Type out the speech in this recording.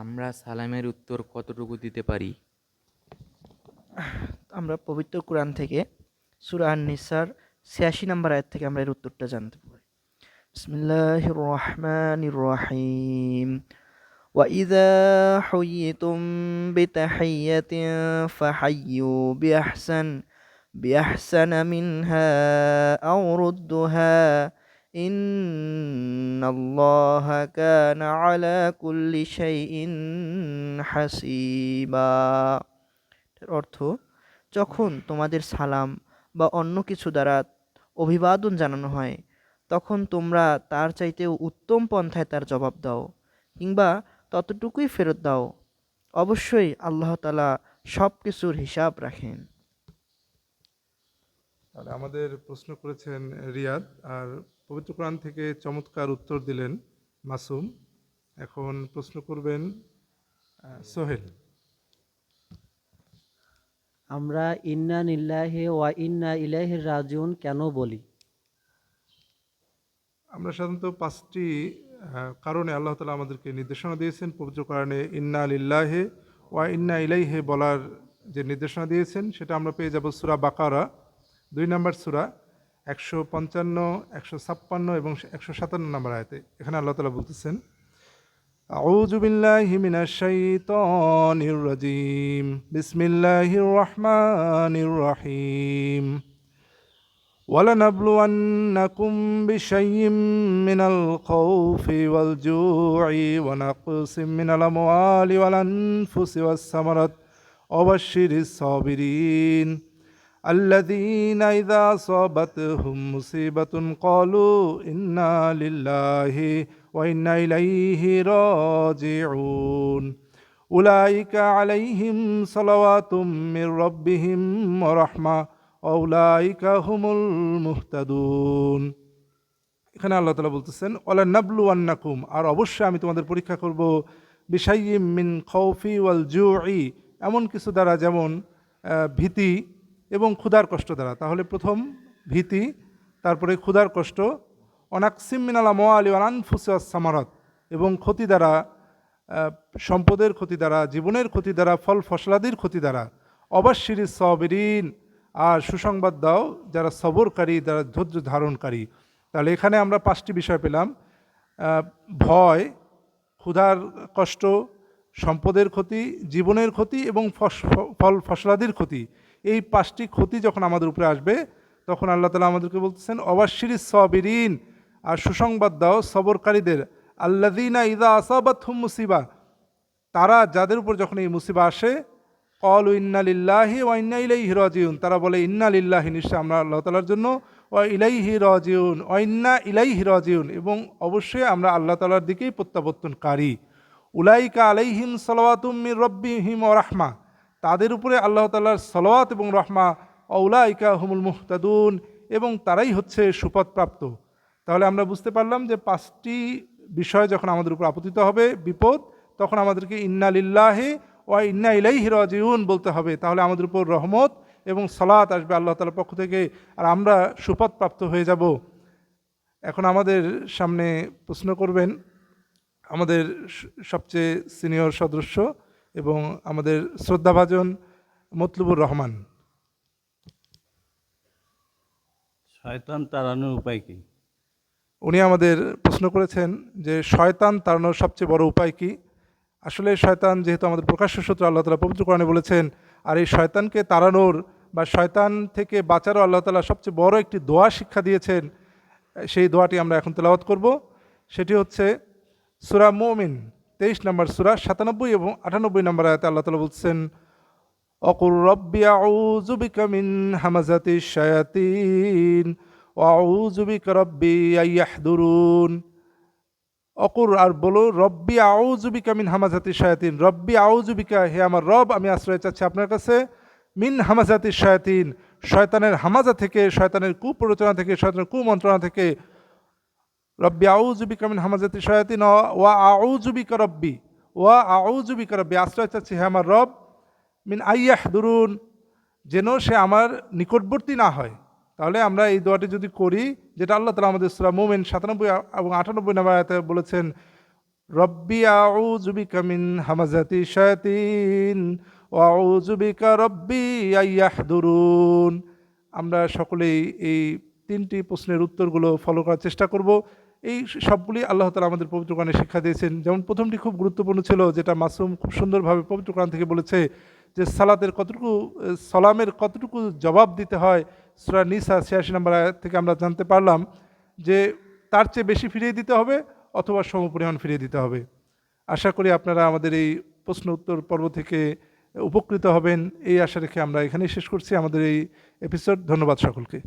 আমরা সালামের উত্তর কতটুকু দিতে পারি? আমরা পবিত্র কোরআন থেকে সূরা আন-নিসার ৮৬ নম্বর আয়াত থেকে আমরা এর উত্তরটা জানতে পারি। বিসমিল্লাহির রহমানির রহিম। وَإِذَا حُيِّيتُم بِتَحِيَّةٍ فَحَيُّوا بِأَحْسَنَ مِنْهَا أَوْ رُدُّوهَا ইন্নাল্লাহা কানা আলা কুল্লি শাইইন হাসিবা। এর অর্থ, যখন তোমাদের সালাম বা অন্য কিছু দ্বারা অভিবাদন জানানো হয়, তখন তোমরা তার চাইতেও উত্তম পন্থায় তার জবাব দাও, কিংবা ততটুকুই ফেরত দাও। অবশ্যই আল্লাহ তাআলা সব কিছুর হিসাব রাখেন। তাহলে আমাদের প্রশ্ন করেছেন রিয়াদ, আর পবিত্র কোরআন থেকে চমৎকার উত্তর দিলেন মাসুম। এখন প্রশ্ন করবেন সোহেল। আমরা ইন্না লিল্লাহি ওয়া ইন্না ইলাইহি রাজিউন কেন বলি? আমরা সাধারণত পাঁচটি কারণে আল্লাহ তাআলা আমাদেরকে নির্দেশনা দিয়েছেন পবিত্র কোরআনে ইন্না লিল্লাহি ওয়া ইন্না ইলাইহি বলার যে নির্দেশনা দিয়েছেন সেটা আমরা পেয়ে যাব সূরা বাকারা 2 নম্বর সূরা 155, 156 এবং 157 নম্বর আয়াতে। এখানে আল্লাহ তাআলা বলতেছেন, আউযু বিল্লাহি মিনাশ শাইতানির রাজীম, বিসমিল্লাহির রহমানির রহিম। وَلَنَبْلُوَنَّكُمْ بِشَيْءٍ مِّنَ الْخَوْفِ وَالْجُوعِ وَنَقْصٍ مِّنَ الْأَمْوَالِ وَالْأَنفُسِ وَالثَّمَرَاتِ وَبَشِّرِ الصَّابِرِينَ الَّذِينَ إِذَا أَصَابَتْهُم مُّصِيبَةٌ قَالُوا إِنَّا لِلَّهِ وَإِنَّا إِلَيْهِ رَاجِعُونَ أُولَٰئِكَ عَلَيْهِمْ صَلَوَاتٌ مِّن رَّبِّهِمْ وَرَحْمَةٌ ওয়াউলাইকা হুমুল মুহতাদুন। এখানে আল্লাহ তাআলা বলতেছেন ওয়ালা নাবলুওয়ান্নাকুম, আর অবশ্যই আমি তোমাদের পরীক্ষা করব, বিশাইয়্যিম মিন খাউফি ওয়াল জুই, এমন কিছু দ্বারা, যেমন ভীতি এবং ক্ষুধার কষ্ট দ্বারা। তাহলে প্রথম ভীতি, তারপরে ক্ষুধার কষ্ট। অনাকসিম মিনাল আমওয়ালি ওয়াল আনফুসি ওয়াস সামারাত, এবং ক্ষতি দ্বারা, সম্পদের ক্ষতি দ্বারা, জীবনের ক্ষতি দ্বারা, ফল ফসলাদির ক্ষতি দ্বারা। অবাশশিরিস সাবিরিন, আর সুসংবাদ দাও যারা সবরকারী, যারা ধৈর্য ধারণকারী। তাহলে এখানে আমরা পাঁচটি বিষয় পেলাম: ভয়, ক্ষুধার কষ্ট, সম্পদের ক্ষতি, জীবনের ক্ষতি এবং ফল ফসলাদির ক্ষতি। এই পাঁচটি ক্ষতি যখন আমাদের উপরে আসবে, তখন আল্লাহ তাআলা আমাদেরকে বলতেছেন অবাশশিরিস সাবিরিন, আর সুসংবাদ দাও সবরকারীদের। আল্লাযীনা ইযা আসাবাতহুম মুসিবা, তারা যাদের উপর যখন এই মুসিবা আসে, ক্বালু ইন্না লিল্লাহি ওয়া ইন্না ইলাইহি রাজিউন, তারা বলে ইন্না লিল্লাহি, নিশ্চয় আমরা আল্লাহ তাআলার জন্য, ওয়া ইলাইহি রাজিউন, ওয়া ইন্না ইলাইহি রাজিউন, এবং অবশ্যই আমরা আল্লাহ তাআলার দিকেই প্রত্যাবর্তনকারী। উলাইকা আলাইহিম সালাওয়াতুম মির রাব্বিহিম ওয়া রাহমা, তাদের উপরে আল্লাহ তাআলার সালাওয়াত এবং রহমা। উলাইকা হুমুল মুহতাদুন, এবং তারাই হচ্ছে সুপথপ্রাপ্ত। তাহলে আমরা বুঝতে পারলাম যে পাঁচটি বিষয় যখন আমাদের উপর আপতিত হবে, বিপদ, তখন আমাদেরকে ইন্না লিল্লাহি ওয়া ইন্না ইলাইহি রাজিউন বলতে হবে। তাহলে আমাদের উপর রহমত এবং সালাত আসবে আল্লাহ তাআলার পক্ষ থেকে, আর আমরা সুপথপ্রাপ্ত হয়ে যাব। এখন আমাদের সামনে প্রশ্ন করবেন আমাদের সবচেয়ে সিনিয়র সদস্য এবং আমাদের শ্রদ্ধাভাজন মতলুবুর রহমান। শয়তান তাড়ানোর উপায় কি? উনি আমাদের প্রশ্ন করেছেন যে শয়তান তাড়ানোর সবচেয়ে বড় উপায় কি। আসলে শয়তান যেহেতু আমাদের প্রকাশ্য শত্রু, আল্লাহ তাআলা পবিত্র কোরআনে বলেছেন, আর এই শয়তানকে তাড়ানোর বা শয়তান থেকে বাঁচারও আল্লাহ তাআলা সবচেয়ে বড় একটি দোয়া শিক্ষা দিয়েছেন। সেই দোয়াটি আমরা এখন তেলাওয়াত করব। সেটি হচ্ছে সূরা মুমিন 23 নম্বর সূরা 97 এবং 98 নম্বর আয়াতে আল্লাহ তাআলা বলছেন, অকুর রব্বি আউযু বিকা মিন হামাযাতিশ শায়াতিন ওয়া আউযু বিকা রব্বি আইয়াহদুরুন। অকুর, আর বলো, রব্বি আউযু বিকা মিন হামাযাতিশ শায়াতিন, রব্বি আউযু বিকা, হে আমার রব, আমি আশ্রয় চাচ্ছি আপনার কাছে, মিন হামাযাতিশ শায়াতিন, শয়তানের হামাজা থেকে, শয়তানের কুপ্ররোচনা থেকে, শয়তানের কুমন্ত্রণা থেকে। রব্বি আউযু বিকা মিন হামাযাতিশ শায়াতিন ওয়া আউযু বিকা রব্বি, ওয়া আউযু বিকা রব্বি, আশ্রয় চাচ্ছি হে আমার রব, মিন আইয়াহদুরুন, যেন সে আমার নিকটবর্তী না হয়। তাহলে আমরা এই দোয়াটি যদি করি, যেটা আল্লাহ তাআলা আমাদের সূরা মুমিন 97 এবং 98 নম্বর আয়াতে বলেছেন, রব্বি আউযু বিকা মিন হামাযাতি শায়াতিন ওয়া আউযু বিকা রব্বি আইয়াহদুরুন। আমরা সকলেই এই 3টি প্রশ্নের উত্তরগুলো ফলো করার চেষ্টা করব। এই সবগুলি আল্লাহ তাআলা আমাদের পবিত্র কোরআনে শিক্ষা দিয়েছেন। যেমন প্রথমটি খুব গুরুত্বপূর্ণ ছিল, যেটা মাসুম খুব সুন্দরভাবে পবিত্র কোরআন থেকে বলেছে যে সালামের কতটুকু জবাব দিতে হয়। সূরা নিসা ৮৬ নম্বর আয়াত থেকে আমরা জানতে পারলাম যে তার চেয়ে বেশি ফিরিয়ে দিতে হবে অথবা সমপরিমাণ ফিরিয়ে দিতে হবে। আশা করি আপনারা আমাদের এই প্রশ্ন উত্তর পর্ব থেকে উপকৃত হবেন, এই আশা রেখে আমরা এখানেই শেষ করছি আমাদের এই এপিসোড। ধন্যবাদ সকলকে।